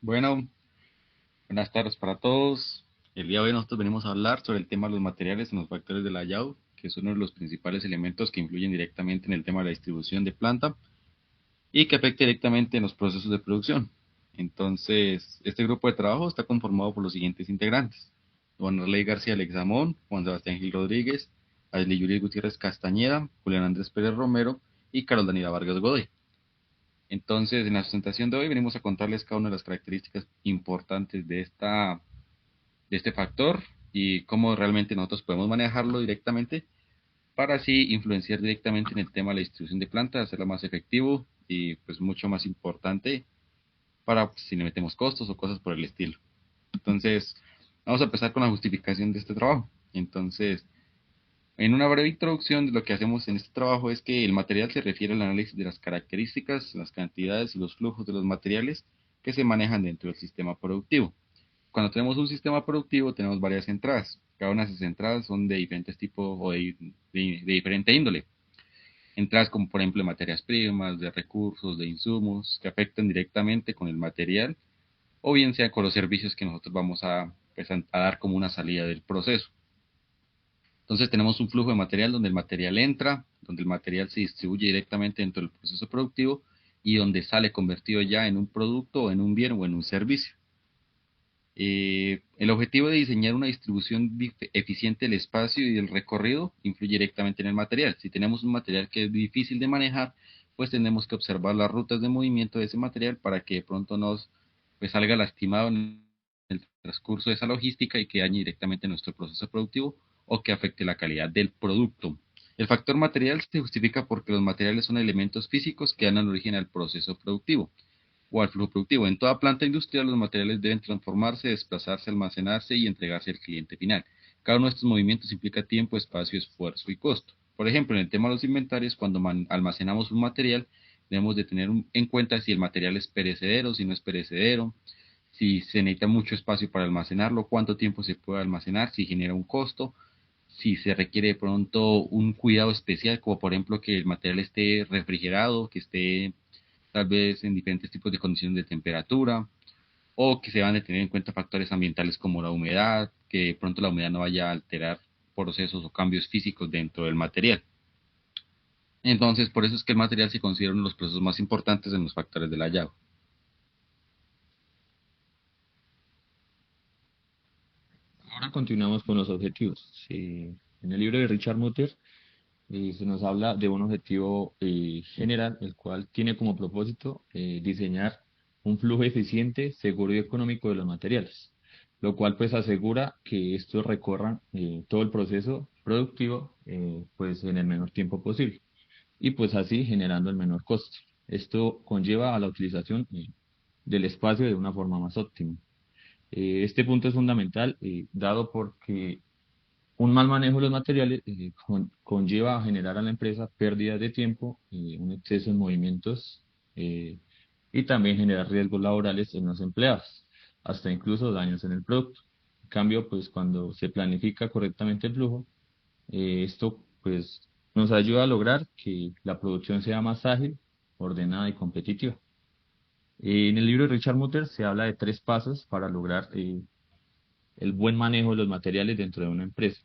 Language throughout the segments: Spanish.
Bueno, buenas tardes para todos. El día de hoy nosotros venimos a hablar sobre el tema de los materiales en los factores de la YAU, que es uno de los principales elementos que influyen directamente en el tema de la distribución de planta y que afecta directamente en los procesos de producción. Entonces, este grupo de trabajo está conformado por los siguientes integrantes: Juan Arley García Lexamón, Juan Sebastián Gil Rodríguez, Ashley Yuri Gutiérrez Castañeda, Julián Andrés Pérez Romero y Carol Daniela Vargas Godoy. Entonces, en la presentación de hoy venimos a contarles cada una de las características importantes de este factor y cómo realmente nosotros podemos manejarlo directamente para así influenciar directamente en el tema de la distribución de plantas, hacerlo más efectivo y pues mucho más importante para pues, si le metemos costos o cosas por el estilo. Entonces, vamos a empezar con la justificación de este trabajo. Entonces, en una breve introducción, lo que hacemos en este trabajo es que el material se refiere al análisis de las características, las cantidades y los flujos de los materiales que se manejan dentro del sistema productivo. Cuando tenemos un sistema productivo tenemos varias entradas. Cada una de esas entradas son de diferentes tipos o de diferente índole. Entradas como por ejemplo de materias primas, de recursos, de insumos, que afectan directamente con el material o bien sea con los servicios que nosotros vamos pues, a dar como una salida del proceso. Entonces tenemos un flujo de material donde el material entra, donde el material se distribuye directamente dentro del proceso productivo y donde sale convertido ya en un producto o en un bien o en un servicio. El objetivo de diseñar una distribución eficiente del espacio y del recorrido influye directamente en el material. Si tenemos un material que es difícil de manejar, pues tenemos que observar las rutas de movimiento de ese material para que de pronto nos pues, salga lastimado en el transcurso de esa logística y que dañe directamente nuestro proceso productivo o que afecte la calidad del producto. El factor material se justifica porque los materiales son elementos físicos que dan origen al proceso productivo o al flujo productivo. En toda planta industrial los materiales deben transformarse, desplazarse, almacenarse y entregarse al cliente final. Cada uno de estos movimientos implica tiempo, espacio, esfuerzo y costo. Por ejemplo, en el tema de los inventarios, cuando almacenamos un material, debemos de tener en cuenta si el material es perecedero, si no es perecedero, si se necesita mucho espacio para almacenarlo, cuánto tiempo se puede almacenar, si genera un costo, si se requiere de pronto un cuidado especial, como por ejemplo que el material esté refrigerado, que esté tal vez en diferentes tipos de condiciones de temperatura, o que se van a tener en cuenta factores ambientales como la humedad, que de pronto la humedad no vaya a alterar procesos o cambios físicos dentro del material. Entonces, por eso es que el material se considera uno de los procesos más importantes en los factores de la llave. Ahora continuamos con los objetivos. En el libro de Richard Mutter se nos habla de un objetivo general, el cual tiene como propósito diseñar un flujo eficiente, seguro y económico de los materiales, lo cual pues asegura que estos recorran todo el proceso productivo pues en el menor tiempo posible y pues así generando el menor costo. Esto conlleva a la utilización del espacio de una forma más óptima. Este punto es fundamental, dado porque un mal manejo de los materiales conlleva a generar a la empresa pérdidas de tiempo, un exceso en movimientos y también generar riesgos laborales en los empleados, hasta incluso daños en el producto. En cambio, pues cuando se planifica correctamente el flujo, esto pues nos ayuda a lograr que la producción sea más ágil, ordenada y competitiva. En el libro de Richard Mutter se habla de tres pasos para lograr el buen manejo de los materiales dentro de una empresa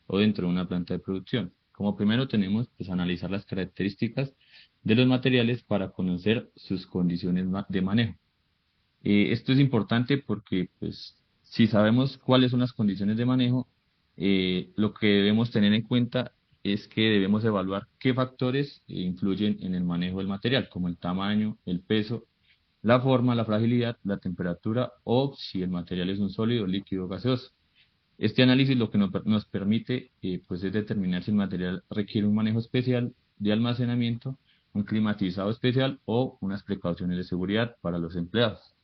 o dentro de una planta de producción. Como primero tenemos pues analizar las características de los materiales para conocer sus condiciones de manejo. Esto es importante porque pues si sabemos cuáles son las condiciones de manejo, lo que debemos tener en cuenta es que debemos evaluar qué factores influyen en el manejo del material, como el tamaño, el peso, la forma, la fragilidad, la temperatura o si el material es un sólido, líquido o gaseoso. Este análisis lo que nos permite pues es determinar si el material requiere un manejo especial de almacenamiento, un climatizado especial o unas precauciones de seguridad para los empleados.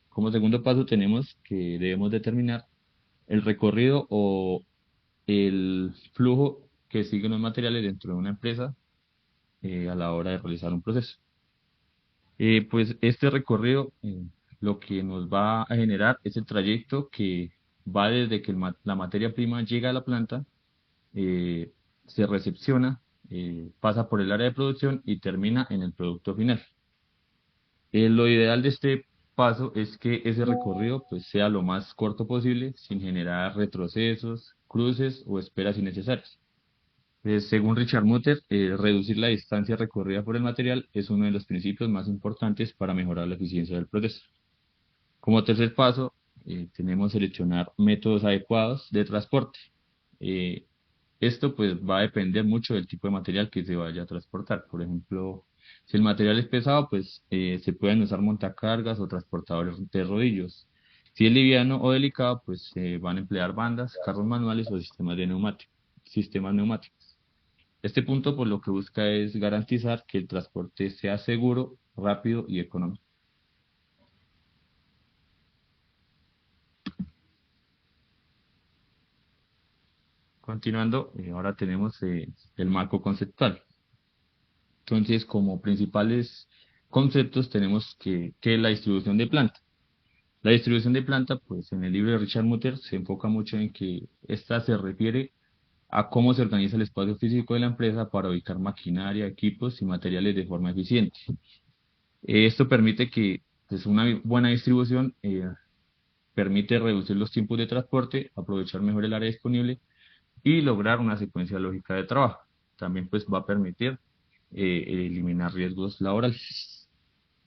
Como segundo paso tenemos que debemos determinar el recorrido o el flujo que siguen los materiales dentro de una empresa a la hora de realizar un proceso. Pues este recorrido lo que nos va a generar es el trayecto que va desde que la materia prima llega a la planta, eh, se recepciona, pasa por el área de producción y termina en el producto final. Lo ideal de este paso es que ese recorrido pues sea lo más corto posible sin generar retrocesos, cruces o esperas innecesarias. Según Richard Mutter, reducir la distancia recorrida por el material es uno de los principios más importantes para mejorar la eficiencia del proceso. Como tercer paso, tenemos seleccionar métodos adecuados de transporte. Eh, Esto pues va a depender mucho del tipo de material que se vaya a transportar. Por ejemplo, si el material es pesado, pues se pueden usar montacargas o transportadores de rodillos. Si es liviano o delicado, pues se van a emplear bandas, carros manuales o sistemas neumáticos. Este punto pues lo que busca es garantizar que el transporte sea seguro, rápido y económico. Continuando, ahora tenemos el marco conceptual. Entonces, como principales conceptos tenemos que la distribución de planta. La distribución de planta, pues en el libro de Richard Mutter se enfoca mucho en que esta se refiere a cómo se organiza el espacio físico de la empresa para ubicar maquinaria, equipos y materiales de forma eficiente. Esto permite que pues, una buena distribución permite reducir los tiempos de transporte, aprovechar mejor el área disponible y lograr una secuencia lógica de trabajo. También pues va a permitir eliminar riesgos laborales.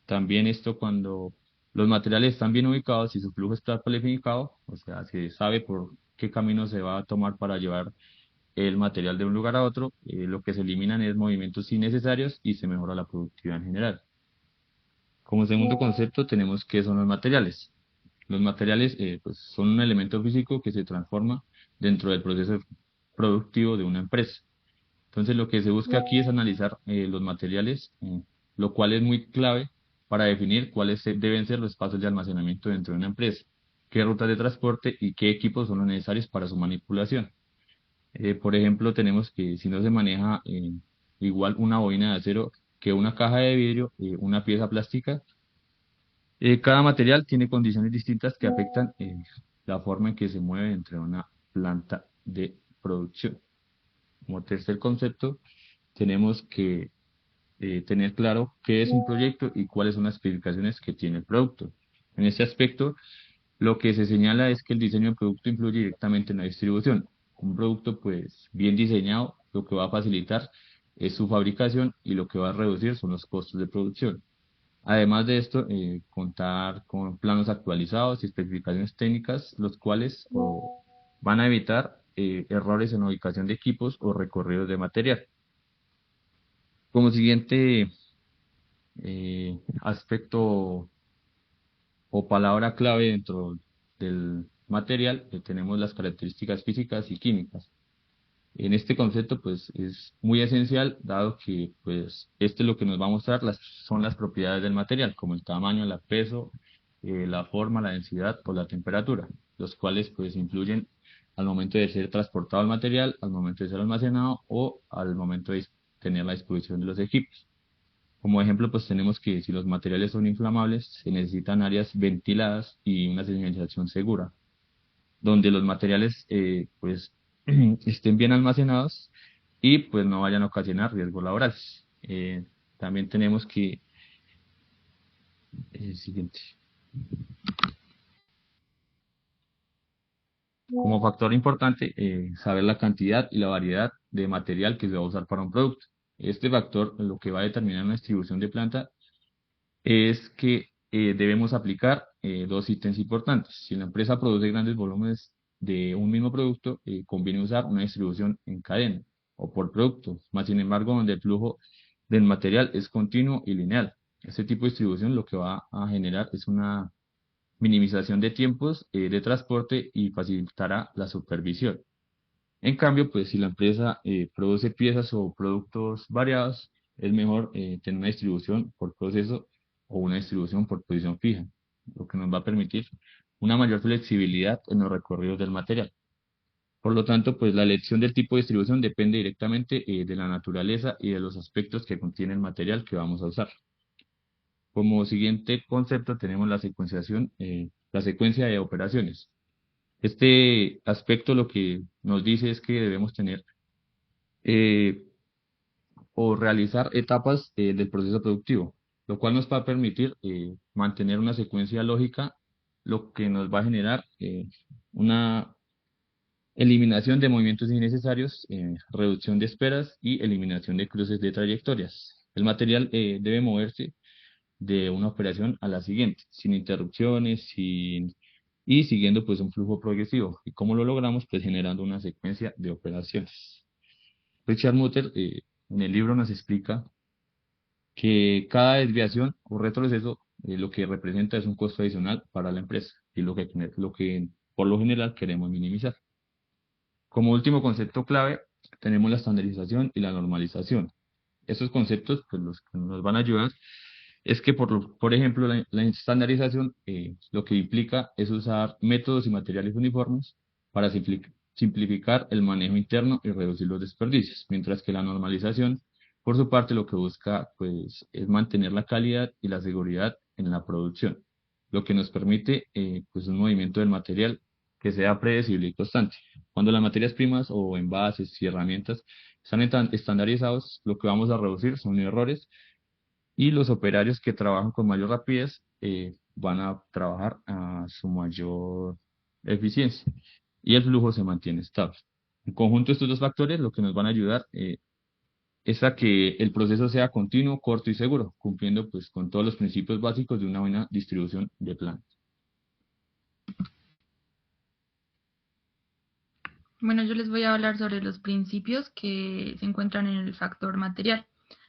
También esto cuando los materiales están bien ubicados y su flujo está planificado, o sea, se sabe por qué camino se va a tomar para llevar el material de un lugar a otro, lo que se eliminan es movimientos innecesarios y se mejora la productividad en general. Como segundo concepto tenemos qué son los materiales. Los materiales pues, son un elemento físico que se transforma dentro del proceso productivo de una empresa. Entonces, lo que se busca aquí es analizar los materiales, lo cual es muy clave para definir cuáles deben ser los espacios de almacenamiento dentro de una empresa, qué rutas de transporte y qué equipos son los necesarios para su manipulación. Por ejemplo, tenemos que si no se maneja igual una bobina de acero que una caja de vidrio, una pieza plástica, cada material tiene condiciones distintas que afectan la forma en que se mueve entre una planta de producción. Como tercer concepto, tenemos que tener claro qué es un proyecto y cuáles son las especificaciones que tiene el producto. En este aspecto, lo que se señala es que el diseño del producto influye directamente en la distribución. Un producto, pues, bien diseñado, lo que va a facilitar es su fabricación y lo que va a reducir son los costos de producción. Además de esto, contar con planos actualizados y especificaciones técnicas, los cuales van a evitar errores en la ubicación de equipos o recorridos de material. Como siguiente aspecto o palabra clave dentro del material, tenemos las características físicas y químicas. En este concepto, pues, es muy esencial, dado que, pues, este lo que nos va a mostrar son las propiedades del material, como el tamaño, el peso, la forma, la densidad o la temperatura, los cuales, pues, influyen al momento de ser transportado el material, al momento de ser almacenado o al momento de tener la disposición de los equipos. Como ejemplo, pues tenemos que si los materiales son inflamables, se necesitan áreas ventiladas y una señalización segura, donde los materiales pues estén bien almacenados y pues no vayan a ocasionar riesgos laborales. También tenemos que, siguiente, como factor importante, saber la cantidad y la variedad de material que se va a usar para un producto. Este factor lo que va a determinar la distribución de planta es que debemos aplicar dos ítems importantes. Si la empresa produce grandes volúmenes de un mismo producto, conviene usar una distribución en cadena o por producto. Más sin embargo, donde el flujo del material es continuo y lineal. Este tipo de distribución lo que va a generar es una minimización de tiempos de transporte y facilitará la supervisión. En cambio, pues si la empresa produce piezas o productos variados, es mejor tener una distribución por proceso o una distribución por posición fija, lo que nos va a permitir una mayor flexibilidad en los recorridos del material. Por lo tanto, pues la elección del tipo de distribución depende directamente de la naturaleza y de los aspectos que contiene el material que vamos a usar. Como siguiente concepto tenemos la secuenciación, la secuencia de operaciones. Este aspecto lo que nos dice es que debemos tener eh, o realizar etapas del proceso productivo. lo cual nos va a permitir mantener una secuencia lógica, lo que nos va a generar una eliminación de movimientos innecesarios, reducción de esperas y eliminación de cruces de trayectorias. El material debe moverse de una operación a la siguiente, sin interrupciones, y siguiendo pues un flujo progresivo. ¿Y cómo lo logramos? Pues generando una secuencia de operaciones. Richard Mutter en el libro nos explica que cada desviación o retroceso lo que representa es un costo adicional para la empresa y lo que por lo general queremos minimizar. Como último concepto clave, tenemos la estandarización y la normalización. Estos conceptos, pues los que nos van a ayudar es que, por ejemplo, la estandarización lo que implica es usar métodos y materiales uniformes para simplificar el manejo interno y reducir los desperdicios, mientras que la normalización, por su parte, lo que busca, pues, es mantener la calidad y la seguridad en la producción, lo que nos permite, pues, un movimiento del material que sea predecible y constante. Cuando las materias primas o envases y herramientas están estandarizados, lo que vamos a reducir son errores y los operarios que trabajan con mayor rapidez van a trabajar a su mayor eficiencia y el flujo se mantiene estable. En conjunto, estos dos factores lo que nos van a ayudar es a que el proceso sea continuo, corto y seguro, cumpliendo pues con todos los principios básicos de una buena distribución de planos. Bueno, yo les voy a hablar sobre los principios que se encuentran en el factor material.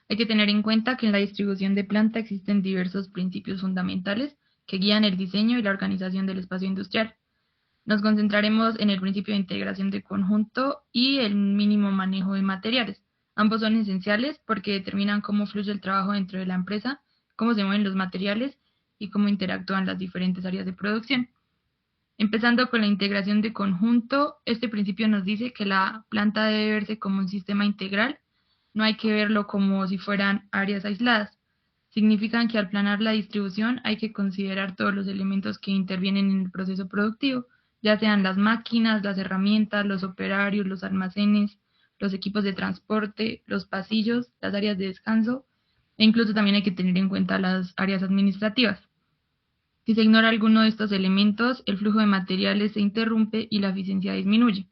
Hay que tener en cuenta que en la distribución de planta existen diversos principios fundamentales que guían el diseño y la organización del espacio industrial. Nos concentraremos en el principio de integración de conjunto y el mínimo manejo de materiales. Ambos son esenciales porque determinan cómo fluye el trabajo dentro de la empresa, cómo se mueven los materiales y cómo interactúan las diferentes áreas de producción. Empezando con la integración de conjunto, este principio nos dice que la planta debe verse como un sistema integral, no hay que verlo como si fueran áreas aisladas. Significan que al planear la distribución hay que considerar todos los elementos que intervienen en el proceso productivo, ya sean las máquinas, las herramientas, los operarios, los almacenes, los equipos de transporte, los pasillos, las áreas de descanso, e incluso también hay que tener en cuenta las áreas administrativas. Si se ignora alguno de estos elementos, el flujo de materiales se interrumpe y la eficiencia disminuye.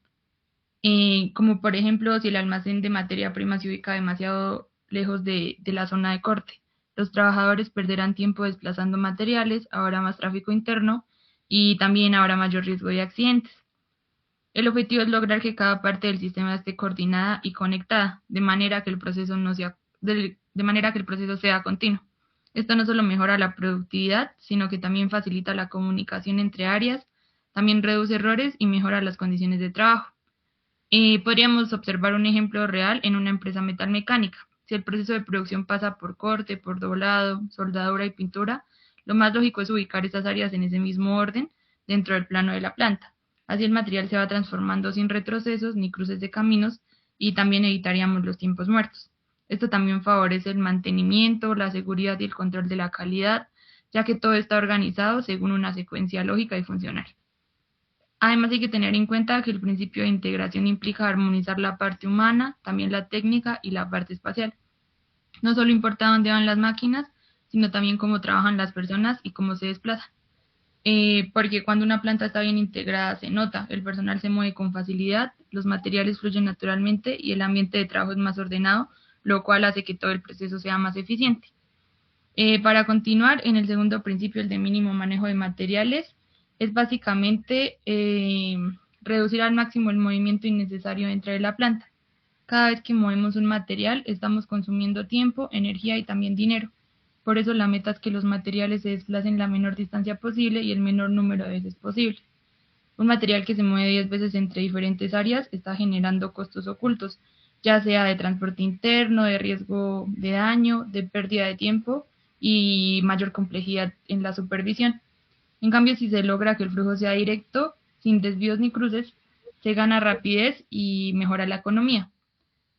Como por ejemplo, si el almacén de materia prima se ubica demasiado lejos de la zona de corte. Los trabajadores perderán tiempo desplazando materiales, habrá más tráfico interno y también habrá mayor riesgo de accidentes. El objetivo es lograr que cada parte del sistema esté coordinada y conectada, de manera que el proceso sea continuo. Esto no solo mejora la productividad, sino que también facilita la comunicación entre áreas, también reduce errores y mejora las condiciones de trabajo. Podríamos observar un ejemplo real en una empresa metalmecánica. Si el proceso de producción pasa por corte, por doblado, soldadura y pintura, lo más lógico es ubicar estas áreas en ese mismo orden dentro del plano de la planta. Así el material se va transformando sin retrocesos ni cruces de caminos y también evitaríamos los tiempos muertos. Esto también favorece el mantenimiento, la seguridad y el control de la calidad, ya que todo está organizado según una secuencia lógica y funcional. Además hay que tener en cuenta que el principio de integración implica armonizar la parte humana, también la técnica y la parte espacial. No solo importa dónde van las máquinas, sino también cómo trabajan las personas y cómo se desplazan. Porque cuando una planta está bien integrada se nota, el personal se mueve con facilidad, los materiales fluyen naturalmente y el ambiente de trabajo es más ordenado, lo cual hace que todo el proceso sea más eficiente. Para continuar, en el segundo principio, el de mínimo manejo de materiales, es básicamente reducir al máximo el movimiento innecesario dentro de la planta. Cada vez que movemos un material, estamos consumiendo tiempo, energía y también dinero. Por eso la meta es que los materiales se desplacen la menor distancia posible y el menor número de veces posible. Un material que se mueve 10 veces entre diferentes áreas está generando costos ocultos, ya sea de transporte interno, de riesgo de daño, de pérdida de tiempo y mayor complejidad en la supervisión. En cambio, si se logra que el flujo sea directo, sin desvíos ni cruces, se gana rapidez y mejora la economía.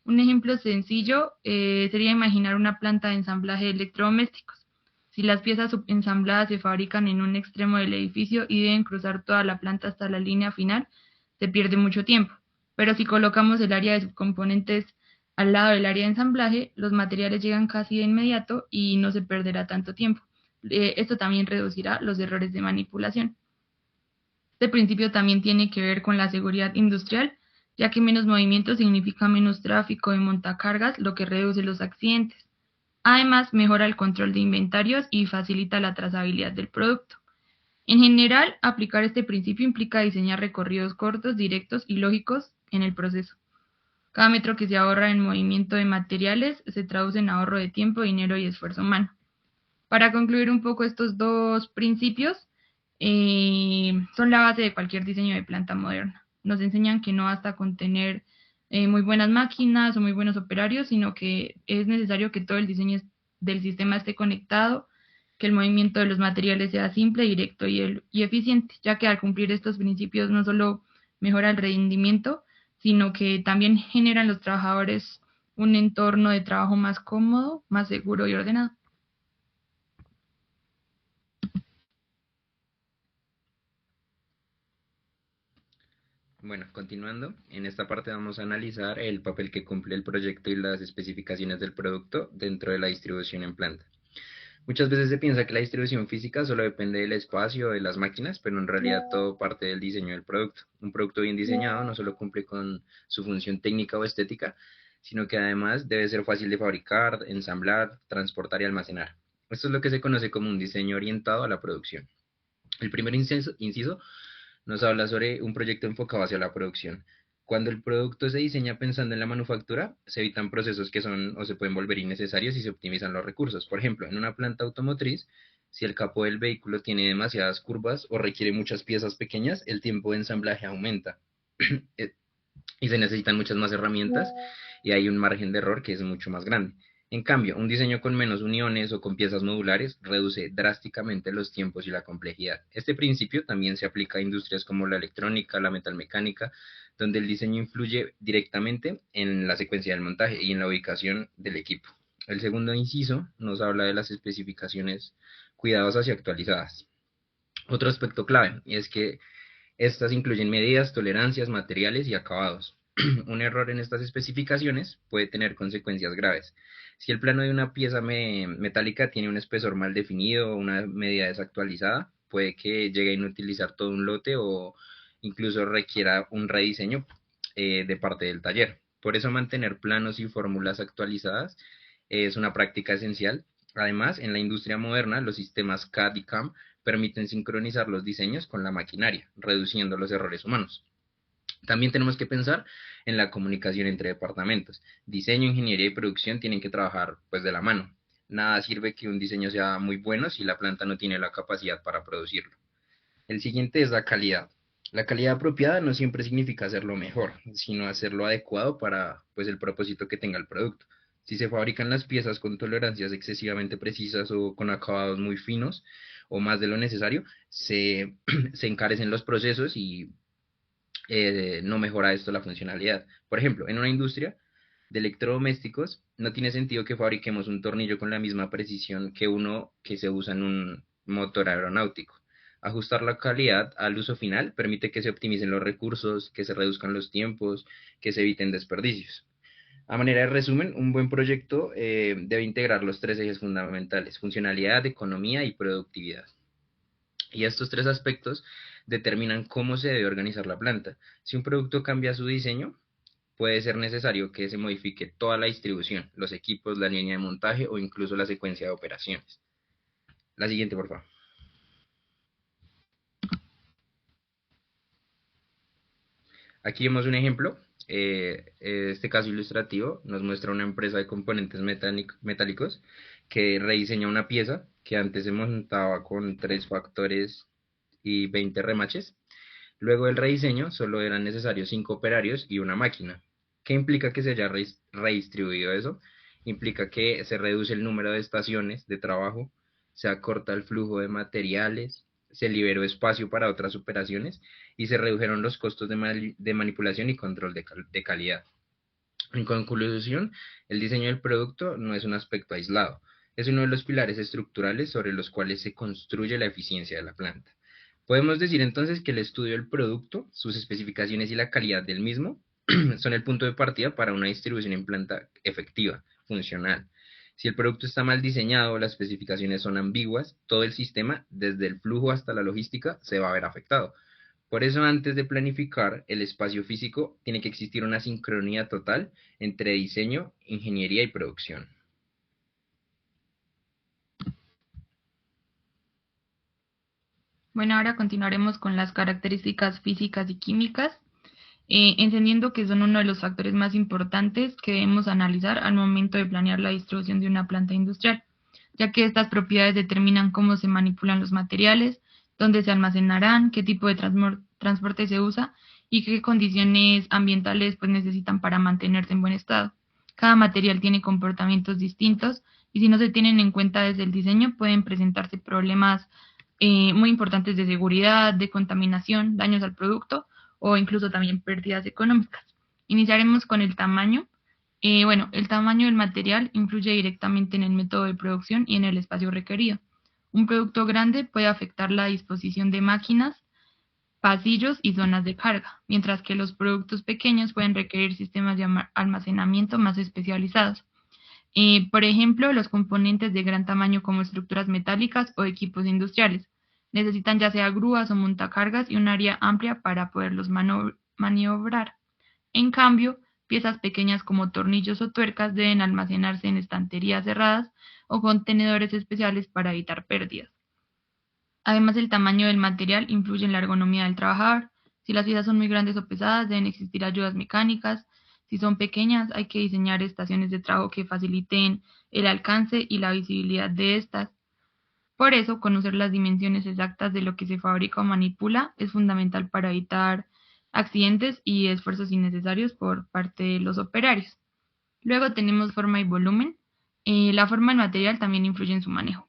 Un ejemplo sencillo sería imaginar una planta de ensamblaje de electrodomésticos. Si las piezas ensambladas se fabrican en un extremo del edificio y deben cruzar toda la planta hasta la línea final, se pierde mucho tiempo. Pero si colocamos el área de subcomponentes Al lado del área de ensamblaje, los materiales llegan casi de inmediato y no se perderá tanto tiempo. Esto también reducirá los errores de manipulación. Este principio también tiene que ver con la seguridad industrial, ya que menos movimiento significa menos tráfico de montacargas, lo que reduce los accidentes. Además, mejora el control de inventarios y facilita la trazabilidad del producto. En general, aplicar este principio implica diseñar recorridos cortos, directos y lógicos en el proceso. Cada metro que se ahorra en movimiento de materiales se traduce en ahorro de tiempo, dinero y esfuerzo humano. Para concluir un poco estos dos principios, son la base de cualquier diseño de planta moderna. Nos enseñan que no basta con tener muy buenas máquinas o muy buenos operarios, sino que es necesario que todo el diseño del sistema esté conectado, que el movimiento de los materiales sea simple, directo y eficiente, ya que al cumplir estos principios no solo mejora el rendimiento, sino que también generan los trabajadores un entorno de trabajo más cómodo, más seguro y ordenado. Bueno, continuando, en esta parte vamos a analizar el papel que cumple el proyecto y las especificaciones del producto dentro de la distribución en planta. Muchas veces se piensa que la distribución física solo depende del espacio, de las máquinas, pero en realidad todo parte del diseño del producto. Un producto bien diseñado no solo cumple con su función técnica o estética, sino que además debe ser fácil de fabricar, ensamblar, transportar y almacenar. Esto es lo que se conoce como un diseño orientado a la producción. El primer inciso nos habla sobre un proyecto enfocado hacia la producción. Cuando el producto se diseña pensando en la manufactura, se evitan procesos que son o se pueden volver innecesarios y se optimizan los recursos. Por ejemplo, en una planta automotriz, si el capó del vehículo tiene demasiadas curvas o requiere muchas piezas pequeñas, el tiempo de ensamblaje aumenta y se necesitan muchas más herramientas y hay un margen de error que es mucho más grande. En cambio, un diseño con menos uniones o con piezas modulares reduce drásticamente los tiempos y la complejidad. Este principio también se aplica a industrias como la electrónica, la metalmecánica, donde el diseño influye directamente en la secuencia del montaje y en la ubicación del equipo. El segundo inciso nos habla de las especificaciones cuidadosas y actualizadas. Otro aspecto clave es que estas incluyen medidas, tolerancias, materiales y acabados. Un error en estas especificaciones puede tener consecuencias graves. Si el plano de una pieza metálica tiene un espesor mal definido o una medida desactualizada, puede que llegue a inutilizar todo un lote o incluso requiera un rediseño de parte del taller. Por eso mantener planos y fórmulas actualizadas es una práctica esencial. Además, en la industria moderna, los sistemas CAD y CAM permiten sincronizar los diseños con la maquinaria, reduciendo los errores humanos. También tenemos que pensar en la comunicación entre departamentos. Diseño, ingeniería y producción tienen que trabajar pues de la mano. Nada sirve que un diseño sea muy bueno si la planta no tiene la capacidad para producirlo. El siguiente es la calidad. La calidad apropiada no siempre significa hacerlo mejor, sino hacerlo adecuado para pues el propósito que tenga el producto. Si se fabrican las piezas con tolerancias excesivamente precisas o con acabados muy finos o más de lo necesario, se encarecen los procesos y no mejora esto la funcionalidad. Por ejemplo, en una industria de electrodomésticos no tiene sentido que fabriquemos un tornillo con la misma precisión que uno que se usa en un motor aeronáutico. Ajustar la calidad al uso final permite que se optimicen los recursos, que se reduzcan los tiempos, que se eviten desperdicios. A manera de resumen, un buen proyecto debe integrar los tres ejes fundamentales: funcionalidad, economía y productividad. Y estos tres aspectos determinan cómo se debe organizar la planta. Si un producto cambia su diseño, puede ser necesario que se modifique toda la distribución, los equipos, la línea de montaje o incluso la secuencia de operaciones. La siguiente, por favor. Aquí vemos un ejemplo. Este caso ilustrativo nos muestra una empresa de componentes metálicos que rediseña una pieza que antes se montaba con 3 factores y 20 remaches. Luego del rediseño solo eran necesarios 5 operarios y una máquina. ¿Qué implica que se haya redistribuido eso? Implica que se reduce el número de estaciones de trabajo, se acorta el flujo de materiales, se liberó espacio para otras operaciones y se redujeron los costos de manipulación y control de calidad. En conclusión, el diseño del producto no es un aspecto aislado, es uno de los pilares estructurales sobre los cuales se construye la eficiencia de la planta. Podemos decir entonces que el estudio del producto, sus especificaciones y la calidad del mismo son el punto de partida para una distribución en planta efectiva, funcional. Si el producto está mal diseñado, las especificaciones son ambiguas, todo el sistema, desde el flujo hasta la logística, se va a ver afectado. Por eso, antes de planificar el espacio físico, tiene que existir una sincronía total entre diseño, ingeniería y producción. Bueno, ahora continuaremos con las características físicas y químicas, entendiendo que son uno de los factores más importantes que debemos analizar al momento de planear la distribución de una planta industrial, ya que estas propiedades determinan cómo se manipulan los materiales, dónde se almacenarán, qué tipo de transporte se usa y qué condiciones ambientales pues, necesitan para mantenerse en buen estado. Cada material tiene comportamientos distintos y si no se tienen en cuenta desde el diseño pueden presentarse problemas muy importantes de seguridad, de contaminación, daños al producto o incluso también pérdidas económicas. Iniciaremos con el tamaño. Bueno, el tamaño del material influye directamente en el método de producción y en el espacio requerido. Un producto grande puede afectar la disposición de máquinas, pasillos y zonas de carga, mientras que los productos pequeños pueden requerir sistemas de almacenamiento más especializados. Por ejemplo, los componentes de gran tamaño como estructuras metálicas o equipos industriales necesitan ya sea grúas o montacargas y un área amplia para poderlos maniobrar. En cambio, piezas pequeñas como tornillos o tuercas deben almacenarse en estanterías cerradas o contenedores especiales para evitar pérdidas. Además, el tamaño del material influye en la ergonomía del trabajador. Si las piezas son muy grandes o pesadas, deben existir ayudas mecánicas. Si son pequeñas, hay que diseñar estaciones de trabajo que faciliten el alcance y la visibilidad de estas. Por eso, conocer las dimensiones exactas de lo que se fabrica o manipula es fundamental para evitar accidentes y esfuerzos innecesarios por parte de los operarios. Luego tenemos forma y volumen. La forma del material también influye en su manejo.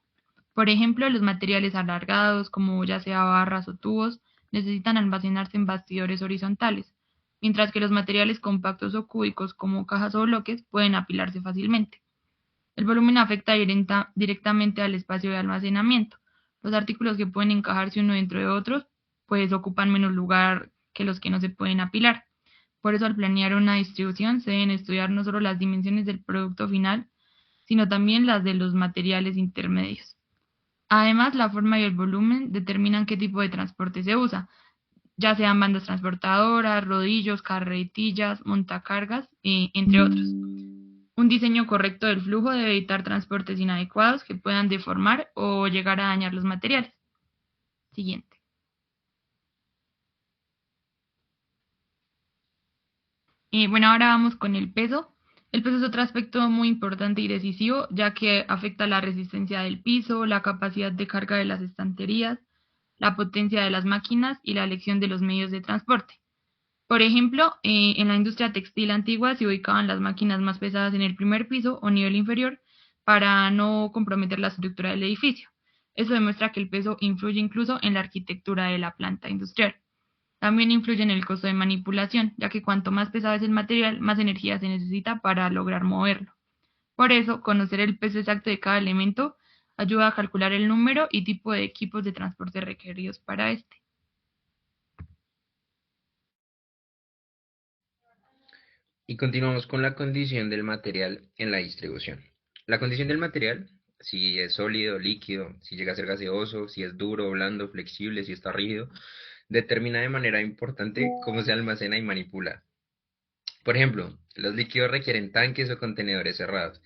Por ejemplo, los materiales alargados, como ya sea barras o tubos, necesitan almacenarse en bastidores horizontales, mientras que los materiales compactos o cúbicos, como cajas o bloques, pueden apilarse fácilmente. El volumen afecta directamente al espacio de almacenamiento. Los artículos que pueden encajarse uno dentro de otros, pues ocupan menos lugar que los que no se pueden apilar. Por eso, al planear una distribución, se deben estudiar no solo las dimensiones del producto final, sino también las de los materiales intermedios. Además, la forma y el volumen determinan qué tipo de transporte se usa, ya sean bandas transportadoras, rodillos, carretillas, montacargas, entre otros. Un diseño correcto del flujo debe evitar transportes inadecuados que puedan deformar o llegar a dañar los materiales. Siguiente. Bueno, ahora vamos con el peso. El peso es otro aspecto muy importante y decisivo, ya que afecta la resistencia del piso, la capacidad de carga de las estanterías, la potencia de las máquinas y la elección de los medios de transporte. Por ejemplo, en la industria textil antigua se ubicaban las máquinas más pesadas en el primer piso o nivel inferior para no comprometer la estructura del edificio. Eso demuestra que el peso influye incluso en la arquitectura de la planta industrial. También influye en el costo de manipulación, ya que cuanto más pesado es el material, más energía se necesita para lograr moverlo. Por eso, conocer el peso exacto de cada elemento ayuda a calcular el número y tipo de equipos de transporte requeridos para este. Y continuamos con la condición del material en la distribución. La condición del material, si es sólido, líquido, si llega a ser gaseoso, si es duro, blando, flexible, si está rígido, determina de manera importante cómo se almacena y manipula. Por ejemplo, los líquidos requieren tanques o contenedores cerrados.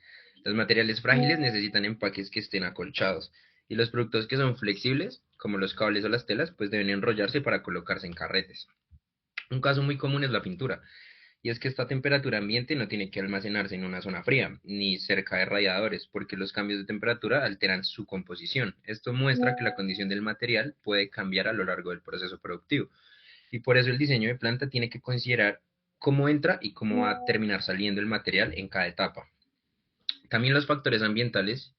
Los materiales frágiles necesitan empaques que estén acolchados. Y los productos que son flexibles, como los cables o las telas, pues deben enrollarse para colocarse en carretes. Un caso muy común es la pintura, y es que esta temperatura ambiente no tiene que almacenarse en una zona fría, ni cerca de radiadores, porque los cambios de temperatura alteran su composición. Esto muestra que la condición del material puede cambiar a lo largo del proceso productivo, y por eso el diseño de planta tiene que considerar cómo entra y cómo va a terminar saliendo el material en cada etapa. También los factores ambientales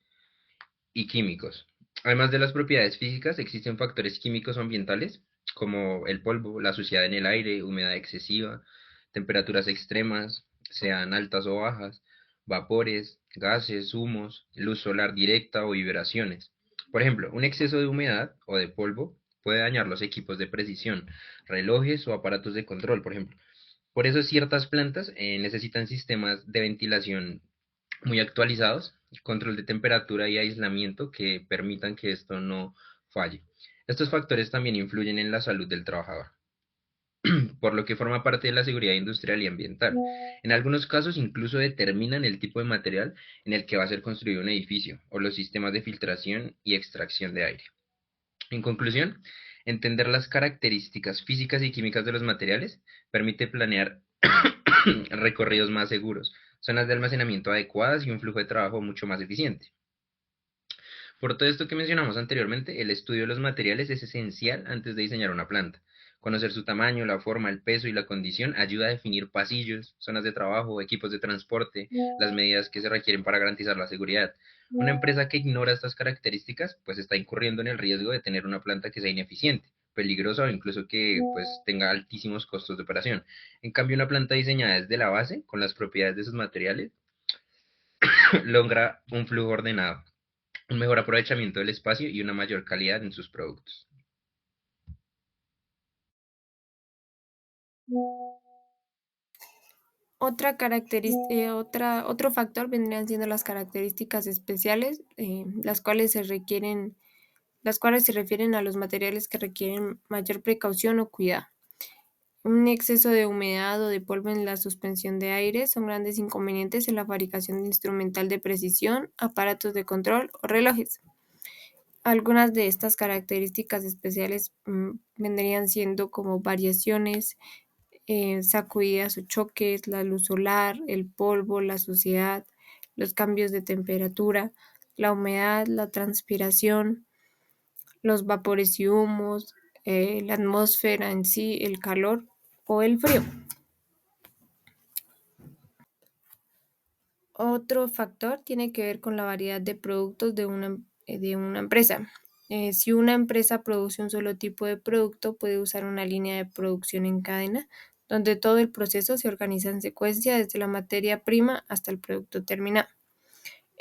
y químicos. Además de las propiedades físicas, existen factores químicos o ambientales, como el polvo, la suciedad en el aire, humedad excesiva, temperaturas extremas, sean altas o bajas, vapores, gases, humos, luz solar directa o vibraciones. Por ejemplo, un exceso de humedad o de polvo puede dañar los equipos de precisión, relojes o aparatos de control, por ejemplo. Por eso ciertas plantas necesitan sistemas de ventilación muy actualizados, control de temperatura y aislamiento que permitan que esto no falle. Estos factores también influyen en la salud del trabajador, por lo que forma parte de la seguridad industrial y ambiental. En algunos casos incluso determinan el tipo de material en el que va a ser construido un edificio o los sistemas de filtración y extracción de aire. En conclusión, entender las características físicas y químicas de los materiales permite planear recorridos más seguros, zonas de almacenamiento adecuadas y un flujo de trabajo mucho más eficiente. Por todo esto que mencionamos anteriormente, el estudio de los materiales es esencial antes de diseñar una planta. Conocer su tamaño, la forma, el peso y la condición ayuda a definir pasillos, zonas de trabajo, equipos de transporte, las medidas que se requieren para garantizar la seguridad. Una empresa que ignora estas características, pues está incurriendo en el riesgo de tener una planta que sea ineficiente, peligrosa o incluso que pues tenga altísimos costos de operación. En cambio, una planta diseñada desde la base, con las propiedades de sus materiales, logra un flujo ordenado, un mejor aprovechamiento del espacio y una mayor calidad en sus productos. Otro factor vendrían siendo las características especiales, las cuales se refieren a los materiales que requieren mayor precaución o cuidado. Un exceso de humedad o de polvo en la suspensión de aire son grandes inconvenientes en la fabricación de instrumental de precisión, aparatos de control o relojes. Algunas de estas características especiales vendrían siendo como variaciones, sacudidas o choques, la luz solar, el polvo, la suciedad, los cambios de temperatura, la humedad, la transpiración, los vapores y humos, la atmósfera en sí, el calor o el frío. Otro factor tiene que ver con la variedad de productos de una empresa. Si una empresa produce un solo tipo de producto, puede usar una línea de producción en cadena, donde todo el proceso se organiza en secuencia desde la materia prima hasta el producto terminado.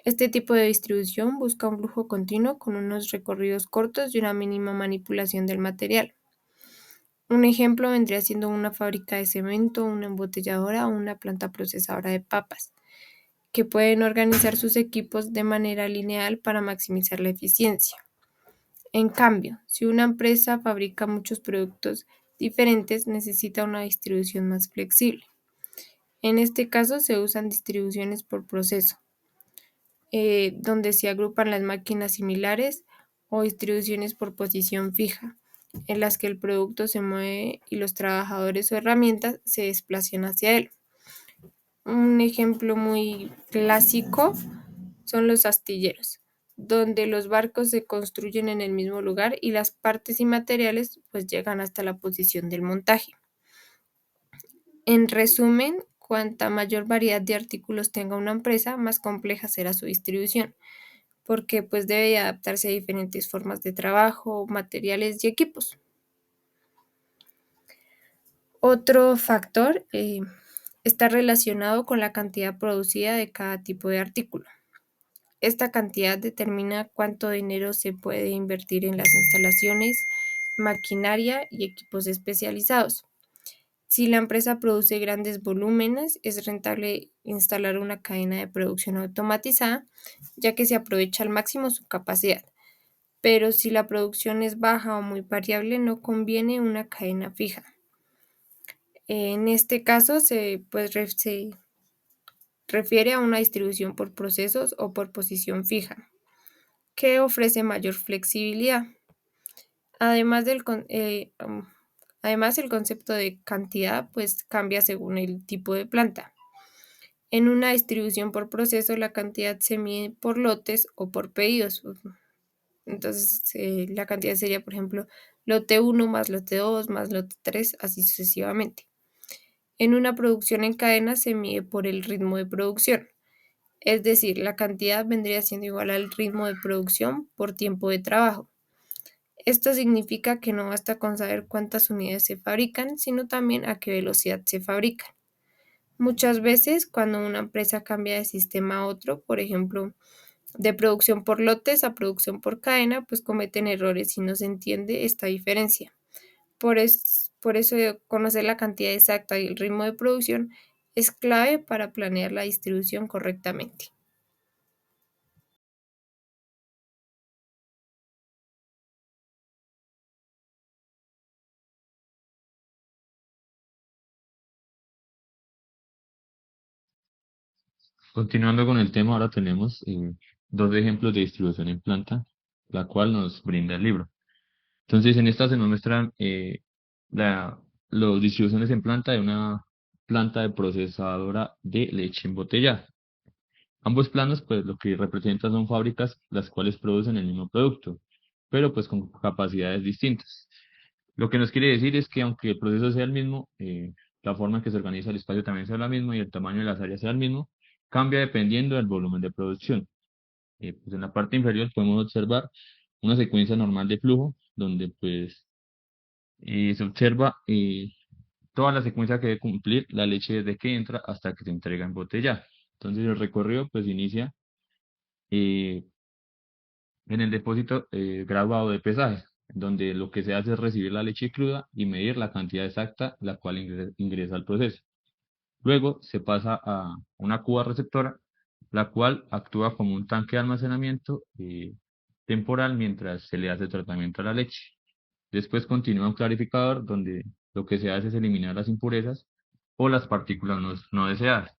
Este tipo de distribución busca un flujo continuo con unos recorridos cortos y una mínima manipulación del material. Un ejemplo vendría siendo una fábrica de cemento, una embotelladora o una planta procesadora de papas, que pueden organizar sus equipos de manera lineal para maximizar la eficiencia. En cambio, si una empresa fabrica muchos productos diferentes, necesita una distribución más flexible. En este caso se usan distribuciones por proceso, donde se agrupan las máquinas similares, o distribuciones por posición fija, en las que el producto se mueve y los trabajadores o herramientas se desplazan hacia él. Un ejemplo muy clásico son los astilleros, donde los barcos se construyen en el mismo lugar y las partes y materiales pues llegan hasta la posición del montaje. En resumen, cuanta mayor variedad de artículos tenga una empresa, más compleja será su distribución, porque pues debe adaptarse a diferentes formas de trabajo, materiales y equipos. Otro factor está relacionado con la cantidad producida de cada tipo de artículo. Esta cantidad determina cuánto dinero se puede invertir en las instalaciones, maquinaria y equipos especializados. Si la empresa produce grandes volúmenes, es rentable instalar una cadena de producción automatizada, ya que se aprovecha al máximo su capacidad. Pero si la producción es baja o muy variable, no conviene una cadena fija. En este caso se refiere a una distribución por procesos o por posición fija, que ofrece mayor flexibilidad. Además, el concepto de cantidad pues cambia según el tipo de planta. En una distribución por proceso, la cantidad se mide por lotes o por pedidos. Entonces, la cantidad sería, por ejemplo, lote 1 más lote 2 más lote 3, así sucesivamente. En una producción en cadena se mide por el ritmo de producción. Es decir, la cantidad vendría siendo igual al ritmo de producción por tiempo de trabajo. Esto significa que no basta con saber cuántas unidades se fabrican, sino también a qué velocidad se fabrican. Muchas veces, cuando una empresa cambia de sistema a otro, por ejemplo, de producción por lotes a producción por cadena, pues cometen errores y no se entiende esta diferencia. Por Por eso conocer la cantidad exacta y el ritmo de producción es clave para planear la distribución correctamente. Continuando con el tema, ahora tenemos dos ejemplos de distribución en planta, la cual nos brinda el libro. Entonces, en esta se nos muestran la, las distribuciones en planta de una planta de procesadora de leche embotellada. Ambos planos, pues lo que representan son fábricas las cuales producen el mismo producto, pero pues con capacidades distintas. Lo que nos quiere decir es que aunque el proceso sea el mismo, la forma en que se organiza el espacio también sea la misma y el tamaño de las áreas sea el mismo, cambia dependiendo del volumen de producción. Pues en la parte inferior podemos observar una secuencia normal de flujo, donde pues se observa toda la secuencia que debe cumplir la leche desde que entra hasta que se entrega en botella. Entonces el recorrido pues inicia eh, en el depósito graduado de pesaje, donde lo que se hace es recibir la leche cruda y medir la cantidad exacta la cual ingresa al proceso. Luego se pasa a una cuba receptora, la cual actúa como un tanque de almacenamiento temporal mientras se le hace tratamiento a la leche. Después continúa un clarificador donde lo que se hace es eliminar las impurezas o las partículas no deseadas.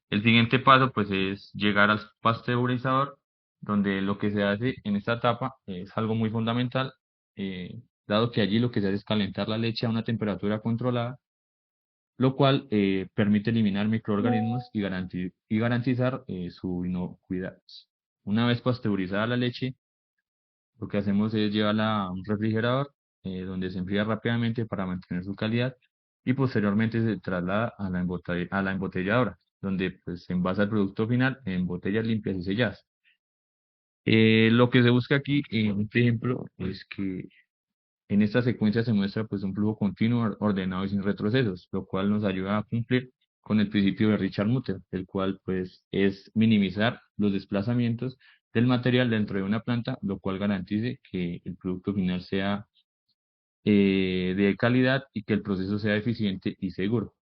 El siguiente paso pues es llegar al pasteurizador, donde lo que se hace en esta etapa es algo muy fundamental, dado que allí lo que se hace es calentar la leche a una temperatura controlada, lo cual permite eliminar microorganismos y garantizar su inocuidad. Una vez pasteurizada la leche, lo que hacemos es llevarla a un refrigerador, donde se enfría rápidamente para mantener su calidad y posteriormente se traslada a a la embotelladora, donde pues, se envasa el producto final en botellas limpias y selladas. Lo que se busca aquí en este ejemplo es que en esta secuencia se muestra pues un flujo continuo, ordenado y sin retrocesos, lo cual nos ayuda a cumplir con el principio de Richard Mutter, el cual pues es minimizar los desplazamientos del material dentro de una planta, lo cual garantice que el producto final sea de calidad y que el proceso sea eficiente y seguro.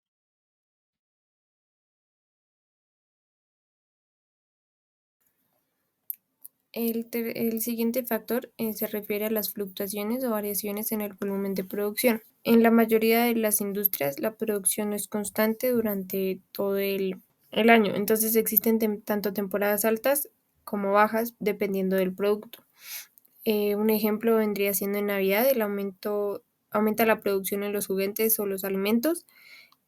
El siguiente factor se refiere a las fluctuaciones o variaciones en el volumen de producción. En la mayoría de las industrias, la producción no es constante durante todo el año, entonces existen tanto temporadas altas como bajas dependiendo del producto. Un ejemplo vendría siendo en Navidad, aumenta la producción en los juguetes o los alimentos.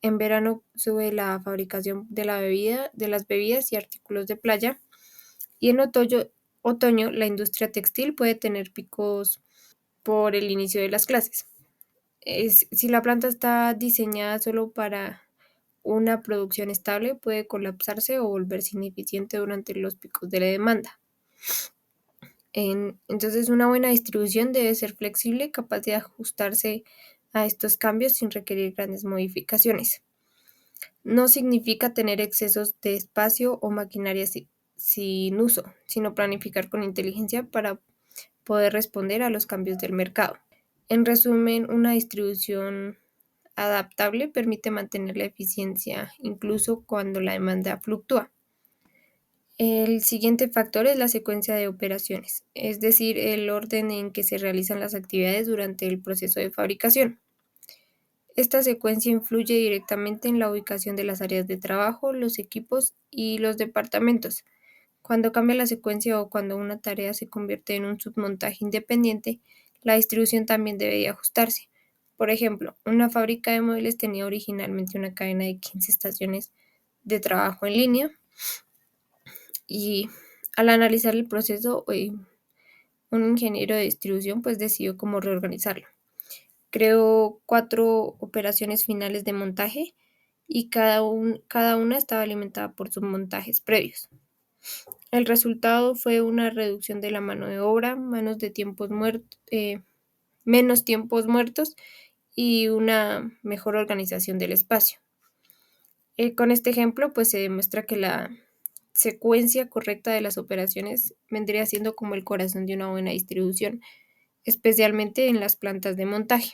En verano sube la fabricación de las bebidas y artículos de playa. Y en otoño, la industria textil puede tener picos por el inicio de las clases. Si la planta está diseñada solo para una producción estable, puede colapsarse o volverse ineficiente durante los picos de la demanda. Entonces, una buena distribución debe ser flexible, capaz de ajustarse a estos cambios sin requerir grandes modificaciones. No significa tener excesos de espacio o maquinaria sin uso, sino planificar con inteligencia para poder responder a los cambios del mercado. En resumen, una distribución adaptable permite mantener la eficiencia incluso cuando la demanda fluctúa. El siguiente factor es la secuencia de operaciones, es decir, el orden en que se realizan las actividades durante el proceso de fabricación. Esta secuencia influye directamente en la ubicación de las áreas de trabajo, los equipos y los departamentos. Cuando cambia la secuencia o cuando una tarea se convierte en un submontaje independiente, la distribución también debe ajustarse. Por ejemplo, una fábrica de muebles tenía originalmente una cadena de 15 estaciones de trabajo en línea y al analizar el proceso, un ingeniero de distribución pues decidió cómo reorganizarlo. Creó 4 operaciones finales de montaje y cada una estaba alimentada por submontajes previos. El resultado fue una reducción de la mano de obra, menos tiempos muertos y una mejor organización del espacio. Con este ejemplo, pues se demuestra que la secuencia correcta de las operaciones vendría siendo como el corazón de una buena distribución, especialmente en las plantas de montaje.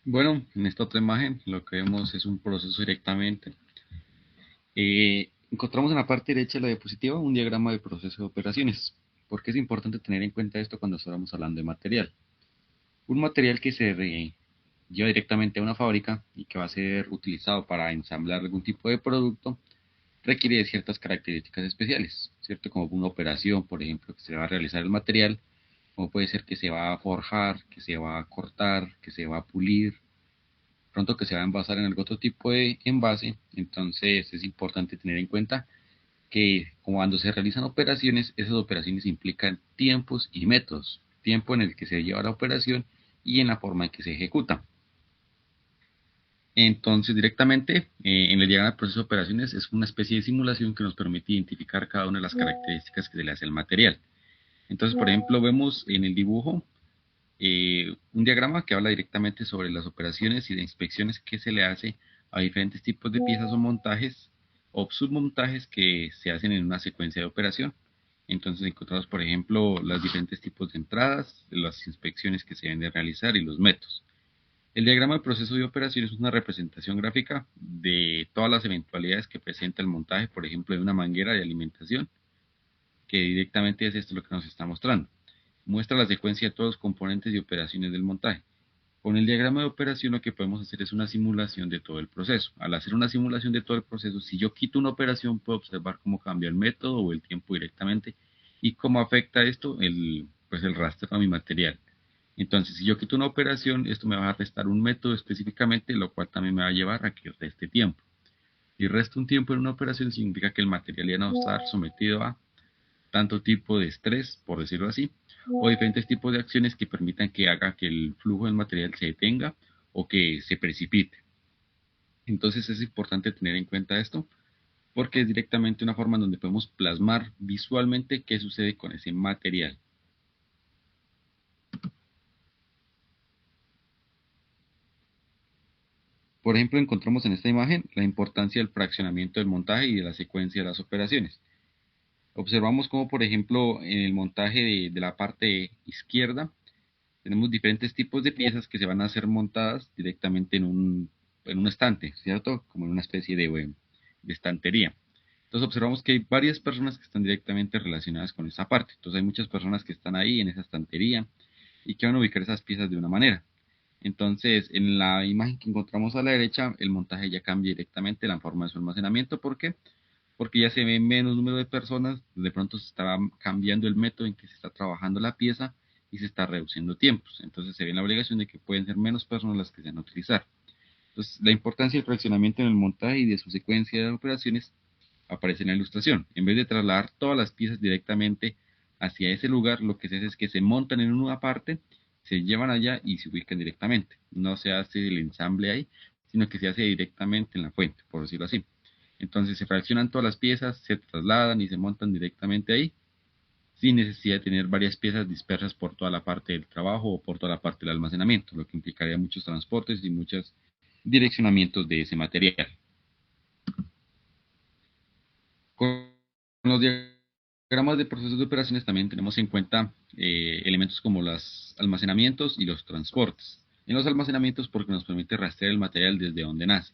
Bueno, en esta otra imagen lo que vemos es un proceso directamente. Encontramos en la parte derecha de la diapositiva un diagrama de proceso de operaciones. ¿Por qué es importante tener en cuenta esto cuando estamos hablando de material? Un material que lleva directamente a una fábrica y que va a ser utilizado para ensamblar algún tipo de producto requiere de ciertas características especiales, ¿cierto? Como una operación, por ejemplo, que se va a realizar el material, como puede ser que se va a forjar, que se va a cortar, que se va a pulir, pronto que se va a envasar en algún otro tipo de envase. Entonces es importante tener en cuenta que cuando se realizan operaciones, esas operaciones implican tiempos y métodos, tiempo en el que se lleva la operación y en la forma en que se ejecuta. Entonces, directamente en el diagrama de proceso de operaciones es una especie de simulación que nos permite identificar cada una de las características que se le hace al material. Entonces, por ejemplo, vemos en el dibujo un diagrama que habla directamente sobre las operaciones y de inspecciones que se le hace a diferentes tipos de piezas o montajes o submontajes que se hacen en una secuencia de operación. Entonces encontramos, por ejemplo, los diferentes tipos de entradas, las inspecciones que se deben de realizar y los métodos. El diagrama de proceso de operación es una representación gráfica de todas las eventualidades que presenta el montaje, por ejemplo, de una manguera de alimentación, que directamente es esto lo que nos está mostrando. Muestra la secuencia de todos los componentes y operaciones del montaje. Con el diagrama de operación lo que podemos hacer es una simulación de todo el proceso. Al hacer una simulación de todo el proceso, si yo quito una operación, puedo observar cómo cambia el método o el tiempo directamente y cómo afecta esto pues el rastreo a mi material. Entonces, si yo quito una operación, esto me va a restar un método específicamente, lo cual también me va a llevar a que reste tiempo. Si resta un tiempo en una operación, significa que el material ya no va a estar sometido a tanto tipo de estrés, por decirlo así, o diferentes tipos de acciones que permitan que haga que el flujo del material se detenga o que se precipite. Entonces es importante tener en cuenta esto porque es directamente una forma en donde podemos plasmar visualmente qué sucede con ese material. Por ejemplo, encontramos en esta imagen la importancia del fraccionamiento del montaje y de la secuencia de las operaciones. Observamos cómo, por ejemplo, en el montaje de la parte izquierda, tenemos diferentes tipos de piezas que se van a ser montadas directamente en un estante, ¿cierto? Como en una especie de estantería. Entonces observamos que hay varias personas que están directamente relacionadas con esa parte. Entonces hay muchas personas que están ahí en esa estantería y que van a ubicar esas piezas de una manera. Entonces, en la imagen que encontramos a la derecha, el montaje ya cambia directamente la forma de su almacenamiento. ¿Por qué? Porque ya se ve menos número de personas, de pronto se está cambiando el método en que se está trabajando la pieza y se está reduciendo tiempos. Entonces se ve la obligación de que pueden ser menos personas las que se van a utilizar. Entonces, la importancia del fraccionamiento en el montaje y de su secuencia de operaciones aparece en la ilustración. En vez de trasladar todas las piezas directamente hacia ese lugar, lo que se hace es que se montan en una parte, se llevan allá y se ubican directamente. No se hace el ensamble ahí, sino que se hace directamente en la fuente, por decirlo así. Entonces se fraccionan todas las piezas, se trasladan y se montan directamente ahí, sin necesidad de tener varias piezas dispersas por toda la parte del trabajo o por toda la parte del almacenamiento, lo que implicaría muchos transportes y muchos direccionamientos de ese material. Con los diagramas de procesos de operaciones también tenemos en cuenta elementos como los almacenamientos y los transportes. En los almacenamientos porque nos permite rastrear el material desde donde nace.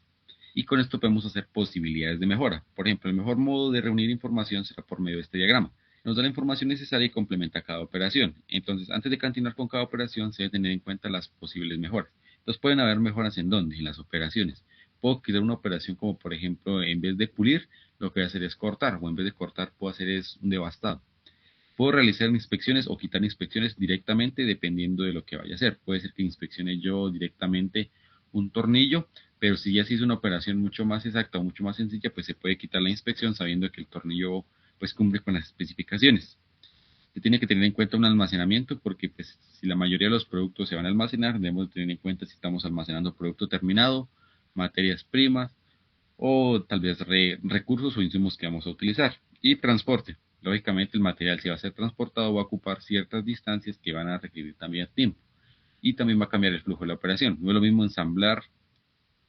Y con esto podemos hacer posibilidades de mejora. Por ejemplo, el mejor modo de reunir información será por medio de este diagrama. Nos da la información necesaria y complementa cada operación. Entonces, antes de continuar con cada operación, se debe tener en cuenta las posibles mejoras. Entonces, pueden haber mejoras en dónde, en las operaciones. Puedo quitar una operación como, por ejemplo, en vez de pulir, lo que voy a hacer es cortar, o en vez de cortar, puedo hacer es un devastado. Puedo realizar inspecciones o quitar inspecciones directamente dependiendo de lo que vaya a hacer. Puede ser que inspeccione yo directamente un tornillo, pero si ya se hizo una operación mucho más exacta o mucho más sencilla, pues se puede quitar la inspección sabiendo que el tornillo pues cumple con las especificaciones. Se tiene que tener en cuenta un almacenamiento porque pues si la mayoría de los productos se van a almacenar, debemos tener en cuenta si estamos almacenando producto terminado, materias primas o tal vez recursos o insumos que vamos a utilizar. Y transporte. Lógicamente el material si va a ser transportado va a ocupar ciertas distancias que van a requerir también tiempo. Y también va a cambiar el flujo de la operación. No es lo mismo ensamblar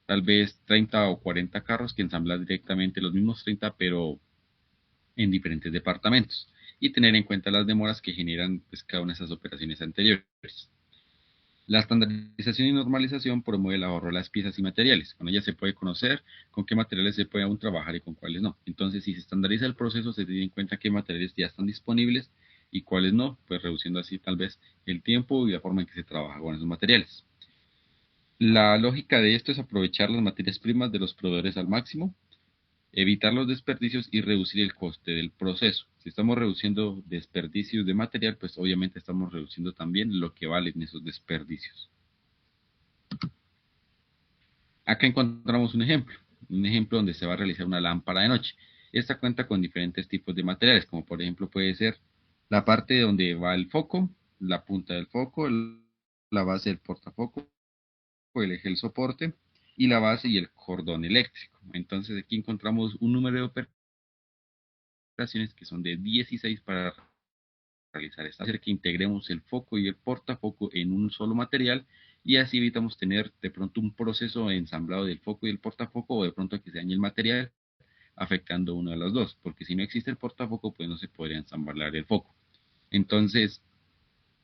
tal vez 30 o 40 carros que ensamblar directamente los mismos 30 pero en diferentes departamentos. Y tener en cuenta las demoras que generan pues, cada una de esas operaciones anteriores. La estandarización y normalización promueve el ahorro de las piezas y materiales. Con ella se puede conocer con qué materiales se puede aún trabajar y con cuáles no. Entonces, si se estandariza el proceso, se tiene en cuenta qué materiales ya están disponibles y cuáles no, pues reduciendo así tal vez el tiempo y la forma en que se trabaja con esos materiales. La lógica de esto es aprovechar las materias primas de los proveedores al máximo, evitar los desperdicios y reducir el coste del proceso. Si estamos reduciendo desperdicios de material, pues obviamente estamos reduciendo también lo que valen esos desperdicios. Acá encontramos un ejemplo donde se va a realizar una lámpara de noche. Esta cuenta con diferentes tipos de materiales, como por ejemplo puede ser la parte donde va el foco, la punta del foco, la base del portafoco, el eje del soporte y la base y el cordón eléctrico. Entonces aquí encontramos un número de operaciones que son de 16 para realizar esto. Hacer que integremos el foco y el portafoco en un solo material y así evitamos tener de pronto un proceso de ensamblado del foco y el portafoco o de pronto que se dañe el material afectando uno de los dos, porque si no existe el portafoco pues no se podría ensamblar el foco. Entonces,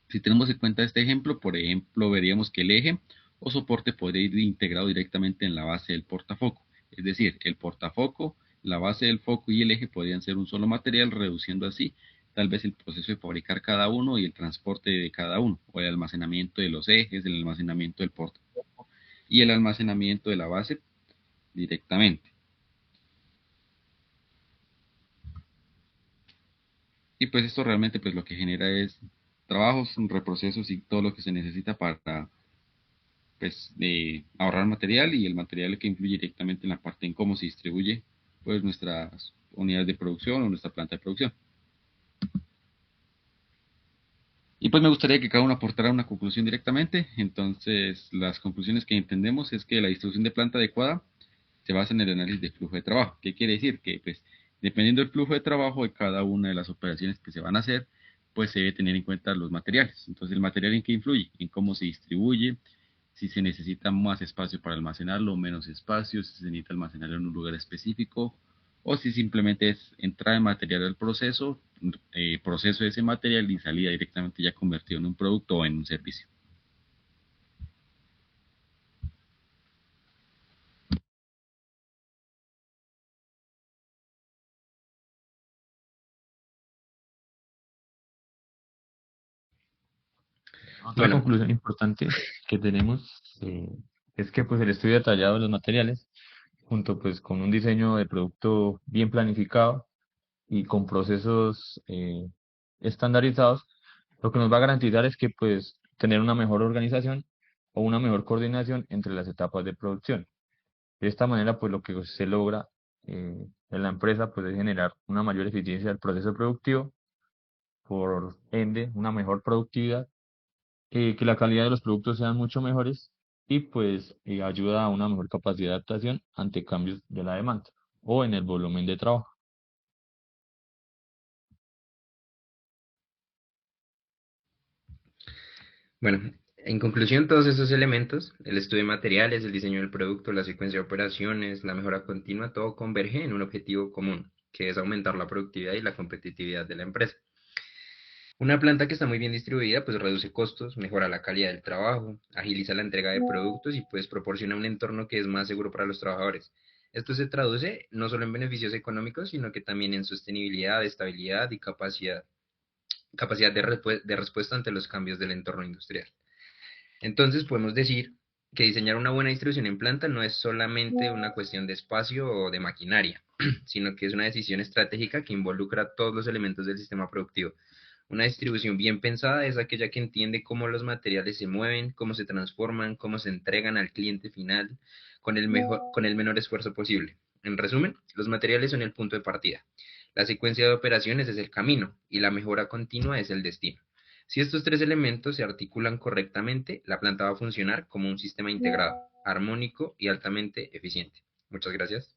si tenemos en cuenta este ejemplo, por ejemplo, veríamos que el eje o soporte podría ir integrado directamente en la base del portafoco. Es decir, el portafoco, la base del foco y el eje podrían ser un solo material, reduciendo así tal vez el proceso de fabricar cada uno y el transporte de cada uno, o el almacenamiento de los ejes, el almacenamiento del portafoco y el almacenamiento de la base directamente. Y pues esto realmente pues lo que genera es trabajos, reprocesos y todo lo que se necesita para pues ahorrar material y el material que influye directamente en la parte en cómo se distribuye pues nuestras unidades de producción o nuestra planta de producción. Y pues me gustaría que cada uno aportara una conclusión directamente. Entonces, las conclusiones que entendemos es que la distribución de planta adecuada se basa en el análisis de flujo de trabajo. ¿Qué quiere decir? Que pues dependiendo del flujo de trabajo de cada una de las operaciones que se van a hacer, pues se debe tener en cuenta los materiales. Entonces, el material en qué influye, en cómo se distribuye, si se necesita más espacio para almacenarlo, menos espacio, si se necesita almacenarlo en un lugar específico, o si simplemente es entrada de material al proceso, proceso de ese material y salida directamente ya convertido en un producto o en un servicio. Otra Bueno, conclusión importante que tenemos es que pues el estudio detallado de los materiales, junto pues con un diseño de producto bien planificado y con procesos estandarizados, lo que nos va a garantizar es que pues tener una mejor organización o una mejor coordinación entre las etapas de producción. De esta manera pues lo que se logra en la empresa pues es generar una mayor eficiencia del proceso productivo, por ende una mejor productividad, que la calidad de los productos sean mucho mejores y pues ayuda a una mejor capacidad de adaptación ante cambios de la demanda o en el volumen de trabajo. bueno, en conclusión, todos esos elementos, el estudio de materiales, el diseño del producto, la secuencia de operaciones, la mejora continua, todo converge en un objetivo común, que es aumentar la productividad y la competitividad de la empresa. Una planta que está muy bien distribuida, pues reduce costos, mejora la calidad del trabajo, agiliza la entrega de productos y pues proporciona un entorno que es más seguro para los trabajadores. Esto se traduce no solo en beneficios económicos, sino que también en sostenibilidad, estabilidad y capacidad de respuesta ante los cambios del entorno industrial. Entonces podemos decir que diseñar una buena distribución en planta no es solamente una cuestión de espacio o de maquinaria, sino que es una decisión estratégica que involucra todos los elementos del sistema productivo. Una distribución bien pensada es aquella que entiende cómo los materiales se mueven, cómo se transforman, cómo se entregan al cliente final con el menor esfuerzo posible. En resumen, los materiales son el punto de partida. La secuencia de operaciones es el camino y la mejora continua es el destino. Si estos tres elementos se articulan correctamente, la planta va a funcionar como un sistema integrado, armónico y altamente eficiente. Muchas gracias.